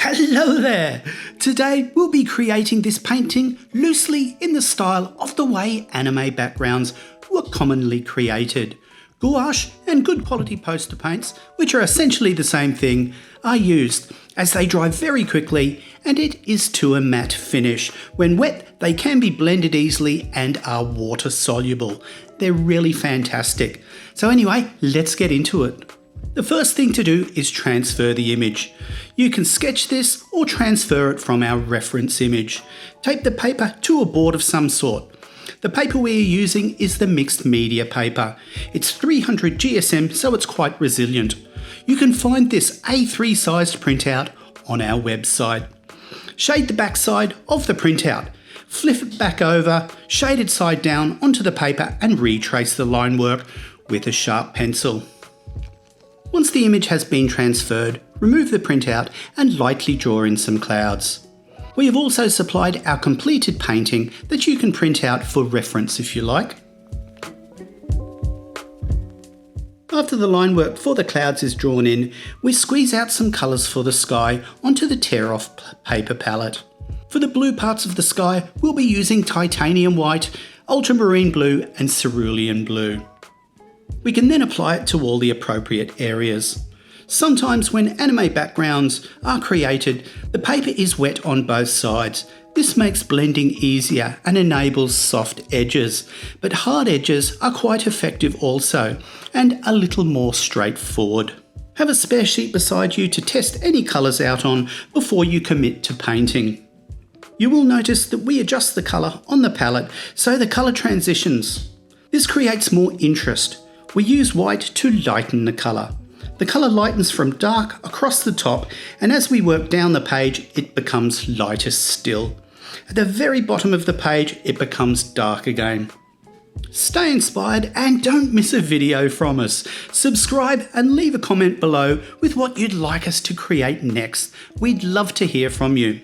Hello there! Today we'll be creating this painting loosely in the style of the way anime backgrounds were commonly created. Gouache and good quality poster paints, which are essentially the same thing, are used as they dry very quickly and it is to a matte finish. When wet, they can be blended easily and are water soluble. They're really fantastic. So anyway, let's get into it. The first thing to do is transfer the image. You can sketch this or transfer it from our reference image. Tape the paper to a board of some sort. The paper we are using is the mixed media paper. It's 300 GSM, so it's quite resilient. You can find this A3 sized printout on our website. Shade the back side of the printout. Flip it back over, shade it side down onto the paper and retrace the line work with a sharp pencil. Once the image has been transferred, remove the printout and lightly draw in some clouds. We have also supplied our completed painting that you can print out for reference if you like. After the line work for the clouds is drawn in, we squeeze out some colours for the sky onto the tear-off paper palette. For the blue parts of the sky, we'll be using titanium white, ultramarine blue and cerulean blue. We can then apply it to all the appropriate areas. Sometimes when anime backgrounds are created, the paper is wet on both sides. This makes blending easier and enables soft edges, but hard edges are quite effective also and a little more straightforward. Have a spare sheet beside you to test any colours out on before you commit to painting. You will notice that we adjust the colour on the palette so the colour transitions. This creates more interest. We use white to lighten the colour. The colour lightens from dark across the top, and as we work down the page, it becomes lighter still. At the very bottom of the page, it becomes dark again. Stay inspired and don't miss a video from us. Subscribe and leave a comment below with what you'd like us to create next. We'd love to hear from you.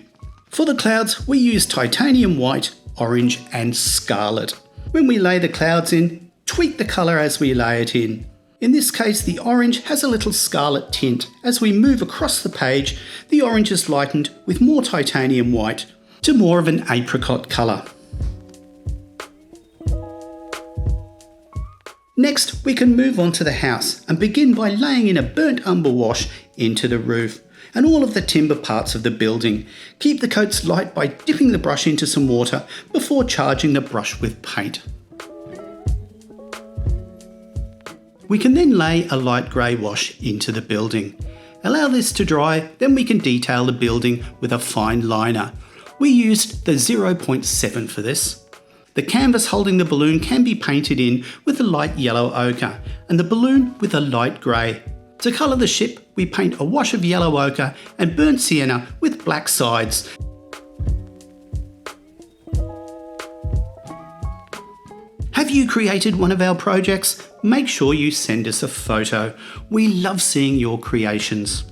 For the clouds, we use titanium white, orange and scarlet. When we lay the clouds in, tweak the colour as we lay it in. In this case, the orange has a little scarlet tint. As we move across the page, the orange is lightened with more titanium white to more of an apricot colour. Next, we can move on to the house and begin by laying in a burnt umber wash into the roof and all of the timber parts of the building. Keep the coats light by dipping the brush into some water before charging the brush with paint. We can then lay a light grey wash into the building. Allow this to dry, then we can detail the building with a fine liner. We used the 0.7 for this. The canvas holding the balloon can be painted in with a light yellow ochre and the balloon with a light grey. To colour the ship, we paint a wash of yellow ochre and burnt sienna with black sides. Have you created one of our projects? Make sure you send us a photo. We love seeing your creations.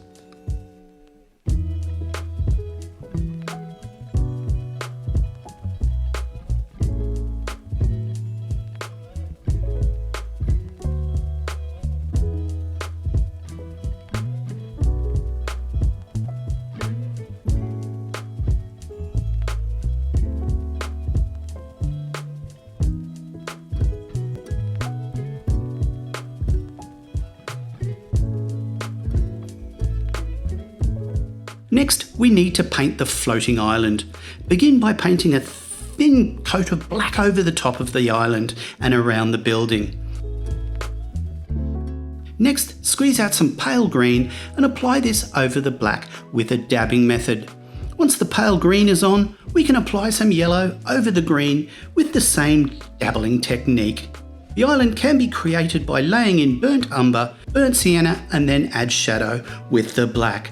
Next, we need to paint the floating island. Begin by painting a thin coat of black over the top of the island and around the building. Next, squeeze out some pale green and apply this over the black with a dabbing method. Once the pale green is on, we can apply some yellow over the green with the same dabbling technique. The island can be created by laying in burnt umber, burnt sienna and then add shadow with the black.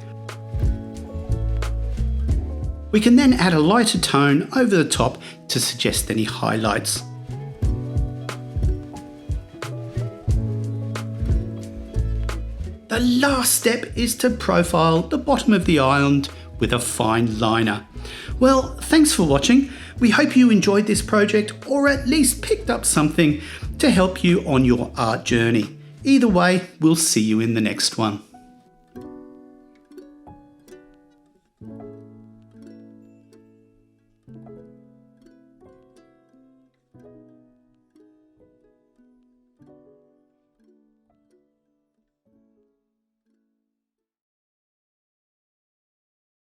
We can then add a lighter tone over the top to suggest any highlights. The last step is to profile the bottom of the island with a fine liner. Well, thanks for watching. We hope you enjoyed this project or at least picked up something to help you on your art journey. Either way, we'll see you in the next one.